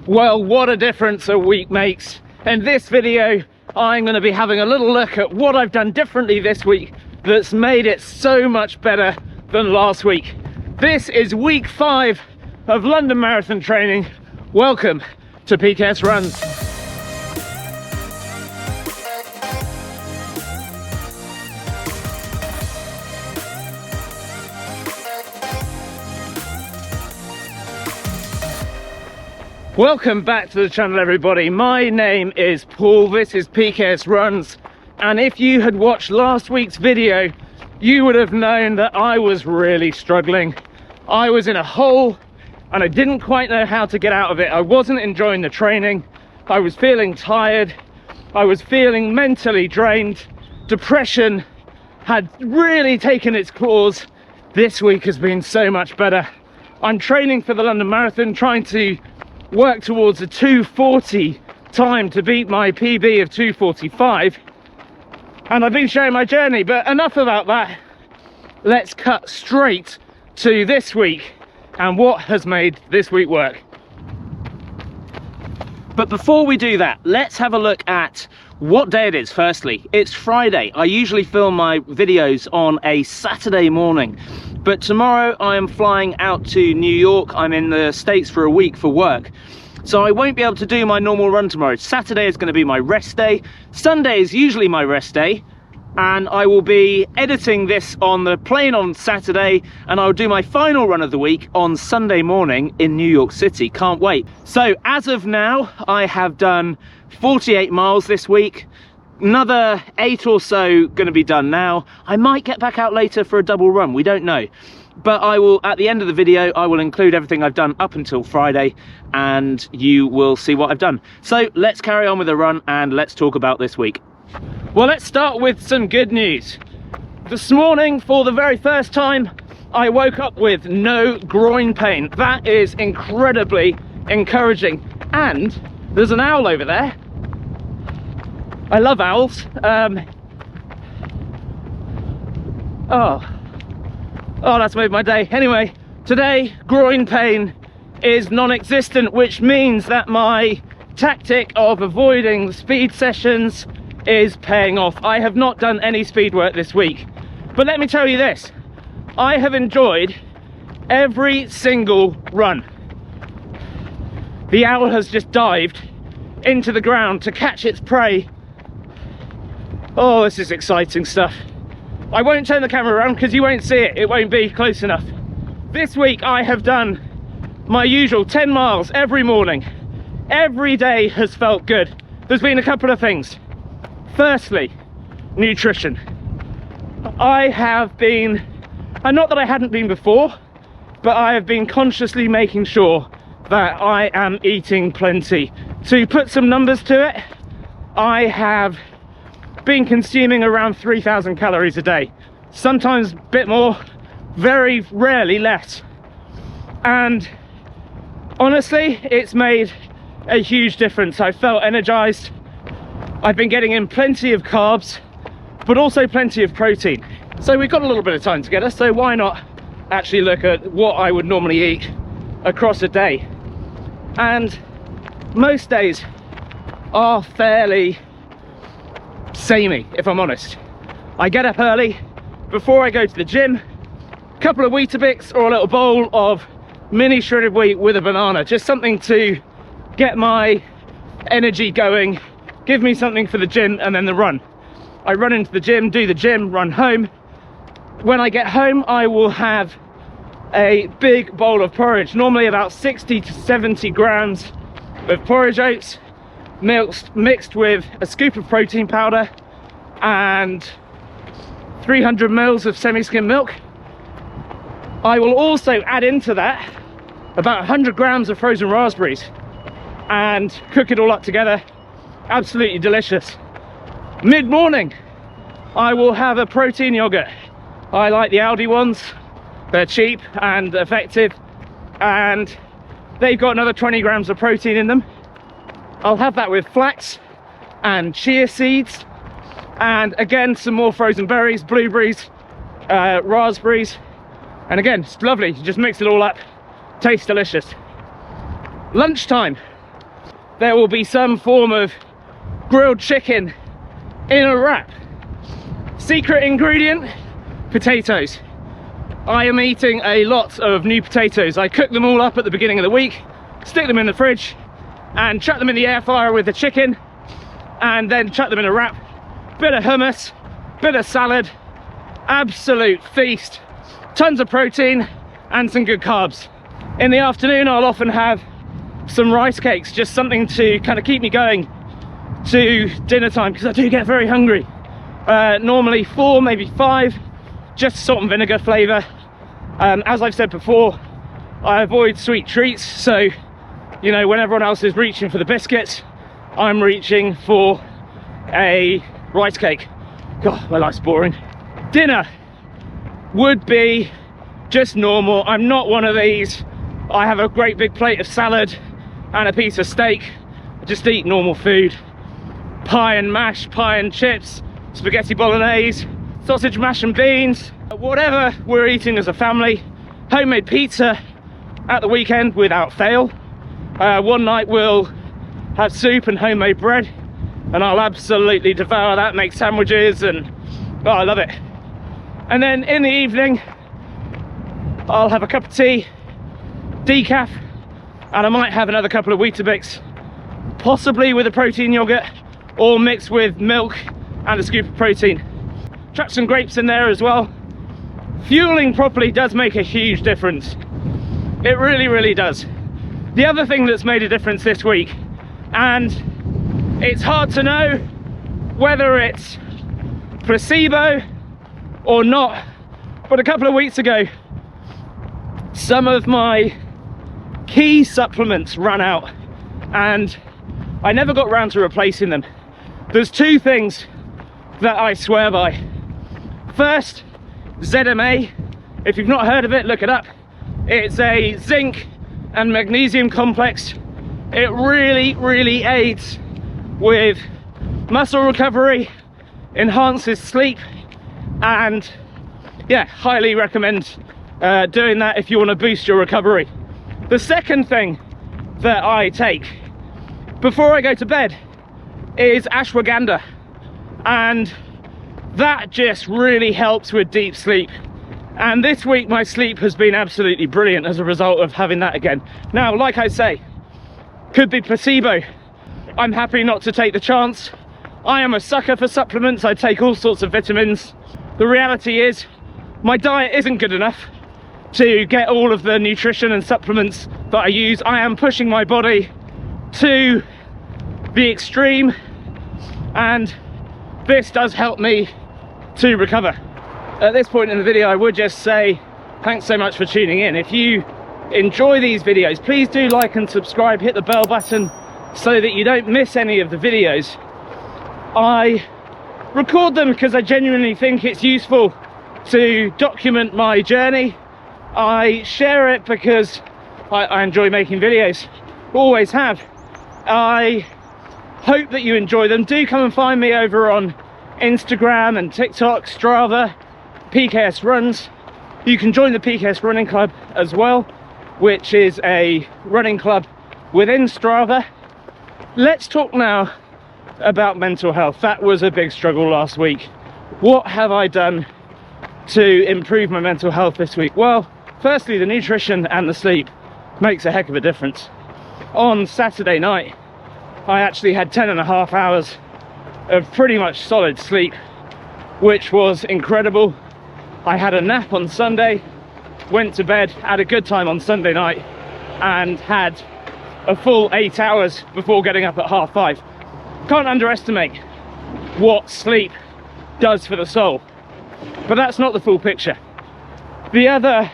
Well, what a difference a week makes. In this video, I'm going to be having a little look at what I've done differently this week that's made it so much better than last week. This is week 5 of London Marathon training. Welcome to PKS Runs. Welcome back to the channel, everybody. My name is Paul, this is PKS Runs, and if you had watched last week's video, you would have known that I was really struggling. I was in a hole and I didn't quite know how to get out of it. I wasn't enjoying the training, I was feeling tired, I was feeling mentally drained. Depression had really taken its claws. This week has been so much better. I'm training for the London Marathon, trying to work towards a 2:40 time to beat my PB of 2:45, and I've been sharing my journey, but enough about that. Let's cut straight to this week and what has made this week work. But before we do that, let's have a look at what day it is. Firstly, it's Friday. I usually film my videos on a Saturday morning, but tomorrow I am flying out to New York. I'm in the States for a week for work, so I won't be able to do my normal run tomorrow. Saturday is going to be my rest day. Sunday is usually my rest day, and I will be editing this on the plane on Saturday, and I'll do my final run of the week on Sunday morning in New York City. Can't wait. So as of now, I have done 48 miles this week. Another 8 or so going to be done now. I might get back out later for a double run, we don't know. But I will, at the end of the video, I will include everything I've done up until Friday, and you will see what I've done. So let's carry on with the run and let's talk about this week. Well, let's start with some good news. This morning, for the very first time, I woke up with no groin pain. That is incredibly encouraging. And there's an owl over there. I love owls. Oh, that's made my day. Anyway, today groin pain is non-existent, which means that my tactic of avoiding speed sessions is paying off. I have not done any speed work this week, but let me tell you this, I have enjoyed every single run. The owl has just dived into the ground to catch its prey. Oh, this is exciting stuff. I won't turn the camera around because you won't see it, it won't be close enough. This week I have done my usual 10 miles every morning. Every day has felt good. There's been a couple of things. Firstly, nutrition. I have been, and not that I hadn't been before, but I have been consciously making sure that I am eating plenty. To put some numbers to it, I have been consuming around 3,000 calories a day. Sometimes a bit more, very rarely less. And honestly, it's made a huge difference. I felt energized. I've been getting in plenty of carbs, but also plenty of protein. So we've got a little bit of time together, so why not actually look at what I would normally eat across a day. And most days are fairly samey, if I'm honest. I get up early before I go to the gym, a couple of Weetabix or a little bowl of mini shredded wheat with a banana, just something to get my energy going, give me something for the gym, and then the run. I run into the gym, do the gym, run home. When I get home, I will have a big bowl of porridge, normally about 60 to 70 grams of porridge oats, mixed with a scoop of protein powder and 300 mils of semi-skim milk. I will also add into that about 100 grams of frozen raspberries and cook it all up together. Absolutely delicious. Mid-morning, I will have a protein yogurt. I like the Aldi ones. They're cheap and effective, and they've got another 20 grams of protein in them. I'll have that with flax and chia seeds, and again some more frozen berries, blueberries, raspberries, and again it's lovely. You just mix it all up, tastes delicious. Lunchtime, there will be some form of grilled chicken in a wrap. Secret ingredient, potatoes. I am eating a lot of new potatoes. I cook them all up at the beginning of the week, stick them in the fridge and chuck them in the air fryer with the chicken, and then chuck them in a wrap. Bit of hummus, bit of salad, absolute feast. Tons of protein and some good carbs. In the afternoon I'll often have some rice cakes, just something to kind of keep me going to dinner time, because I do get very hungry. Normally 4, maybe 5, just salt and vinegar flavour. As I've said before, I avoid sweet treats, so you know, when everyone else is reaching for the biscuits, I'm reaching for a rice cake. God, my life's boring. Dinner would be just normal. I'm not one of these, I have a great big plate of salad and a piece of steak. I just eat normal food. Pie and mash, pie and chips, spaghetti bolognese, sausage mash and beans, whatever we're eating as a family. Homemade pizza at the weekend without fail. One night we'll have soup and homemade bread, and I'll absolutely devour that, make sandwiches, and oh, I love it. And then in the evening I'll have a cup of tea, decaf, and I might have another couple of Weetabix, possibly with a protein yogurt, or mixed with milk and a scoop of protein. Chuck some grapes in there as well. Fueling properly does make a huge difference. It really, really does. The other thing that's made a difference this week, and it's hard to know whether it's placebo or not, but a couple of weeks ago some of my key supplements ran out and I never got round to replacing them. There's 2 things that I swear by. First, ZMA. If you've not heard of it, look it up. It's a zinc and magnesium complex. It really, really aids with muscle recovery, enhances sleep, and yeah, highly recommend doing that if you want to boost your recovery. The second thing that I take before I go to bed is ashwagandha, and that just really helps with deep sleep. And this week my sleep has been absolutely brilliant as a result of having that again. Now, like I say, could be placebo. I'm happy not to take the chance. I am a sucker for supplements. I take all sorts of vitamins. The reality is my diet isn't good enough to get all of the nutrition and supplements that I use. I am pushing my body to the extreme, and this does help me to recover. At this point in the video, I would just say thanks so much for tuning in. If you enjoy these videos, please do like and subscribe, hit the bell button so that you don't miss any of the videos. I record them because I genuinely think it's useful to document my journey. I share it because I enjoy making videos, always have. I hope that you enjoy them. Do come and find me over on Instagram and TikTok, Strava, PKS Runs. You can join the PKS Running Club as well, which is a running club within Strava. Let's talk now about mental health. That was a big struggle last week. What have I done to improve my mental health this week? Well, firstly, the nutrition and the sleep makes a heck of a difference. On Saturday night, I actually had 10.5 hours of pretty much solid sleep, which was incredible. I had a nap on Sunday, went to bed, had a good time on Sunday night, and had a full 8 hours before getting up at 5:30. Can't underestimate what sleep does for the soul, but that's not the full picture. The other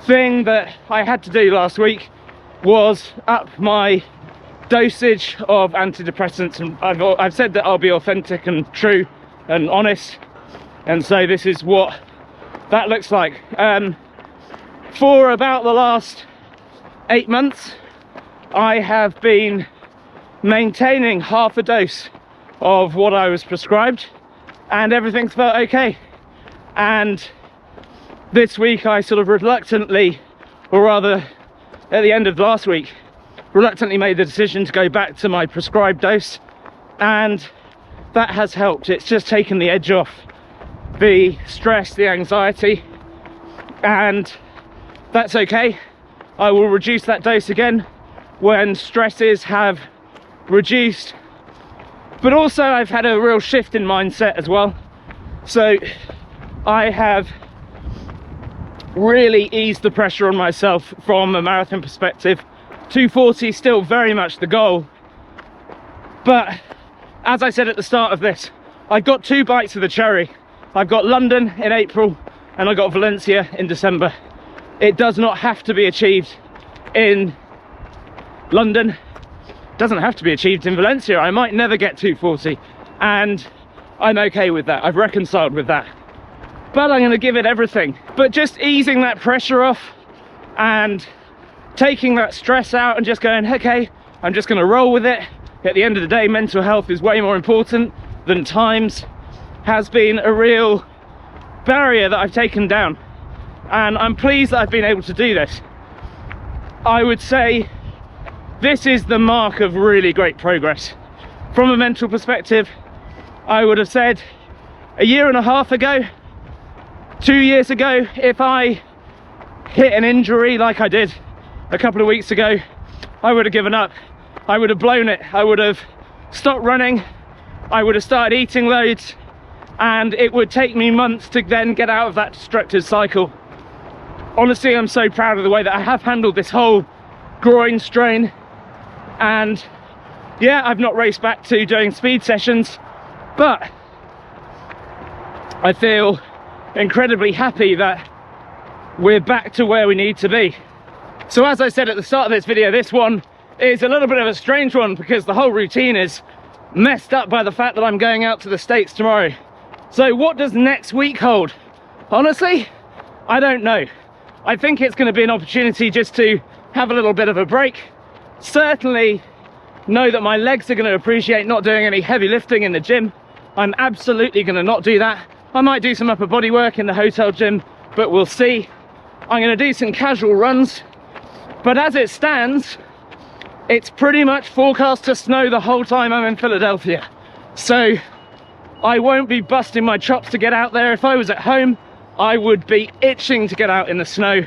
thing that I had to do last week was up my dosage of antidepressants, and I've said that I'll be authentic and true and honest, and so this is what that looks like. For about the last 8 months I have been maintaining half a dose of what I was prescribed, and everything's felt okay. And this week I sort of reluctantly, or rather at the end of last week, reluctantly made the decision to go back to my prescribed dose, and that has helped. It's just taken the edge off the stress, the anxiety, and that's okay. I will reduce that dose again when stresses have reduced. But also I've had a real shift in mindset as well. So I have really eased the pressure on myself from a marathon perspective. 240 still very much the goal. But as I said at the start of this, I've got 2 bites of the cherry. I've got London in April and I've got Valencia in December. It does not have to be achieved in London. It doesn't have to be achieved in Valencia. I might never get 240 and I'm okay with that. I've reconciled with that. But I'm going to give it everything. But just easing that pressure off and taking that stress out and just going, okay, I'm just going to roll with it. At the end of the day, mental health is way more important than times, has been a real barrier that I've taken down. And I'm pleased that I've been able to do this. I would say this is the mark of really great progress. From a mental perspective, I would have said a year and a half ago, 2 years ago, if I hit an injury like I did a couple of weeks ago, I would have given up. I would have blown it. I would have stopped running. I would have started eating loads, and it would take me months to then get out of that destructive cycle. Honestly, I'm so proud of the way that I have handled this whole groin strain. And yeah, I've not raced back to doing speed sessions, but I feel incredibly happy that we're back to where we need to be. So as I said at the start of this video, this one is a little bit of a strange one because the whole routine is messed up by the fact that I'm going out to the States tomorrow. So what does next week hold? Honestly, I don't know. I think it's going to be an opportunity just to have a little bit of a break. Certainly know that my legs are going to appreciate not doing any heavy lifting in the gym. I'm absolutely going to not do that. I might do some upper body work in the hotel gym, but we'll see. I'm going to do some casual runs. But as it stands, it's pretty much forecast to snow the whole time I'm in Philadelphia. So I won't be busting my chops to get out there. If I was at home, I would be itching to get out in the snow.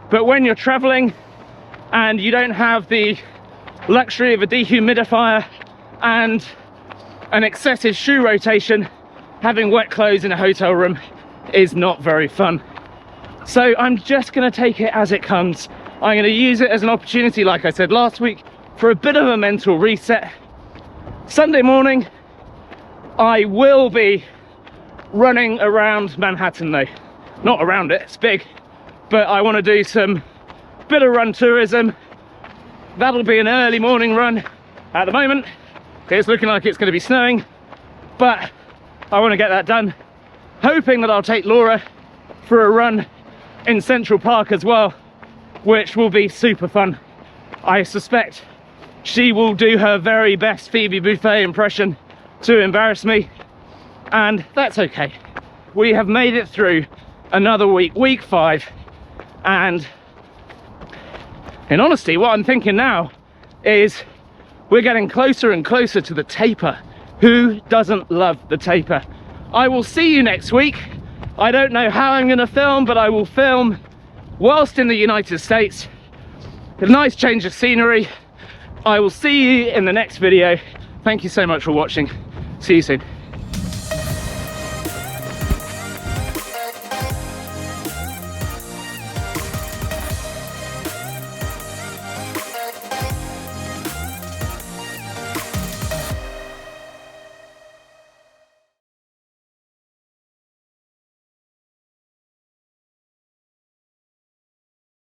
But when you're traveling and you don't have the luxury of a dehumidifier and an excessive shoe rotation, having wet clothes in a hotel room is not very fun. So I'm just going to take it as it comes. I'm going to use it as an opportunity, like I said last week, for a bit of a mental reset. Sunday morning, I will be running around Manhattan though. Not around it, it's big, but I want to do some bit of run tourism. That'll be an early morning run. At the moment, it's looking like it's going to be snowing, but I want to get that done. Hoping that I'll take Laura for a run in Central Park as well, which will be super fun. I suspect she will do her very best Phoebe Buffet impression to embarrass me, and that's okay. We have made it through another week, week 5, and in honesty, what I'm thinking now is we're getting closer and closer to the taper. Who doesn't love the taper? I will see you next week. I don't know how I'm going to film, but I will film whilst in the United States. A nice change of scenery. I will see you in the next video. Thank you so much for watching. See you soon.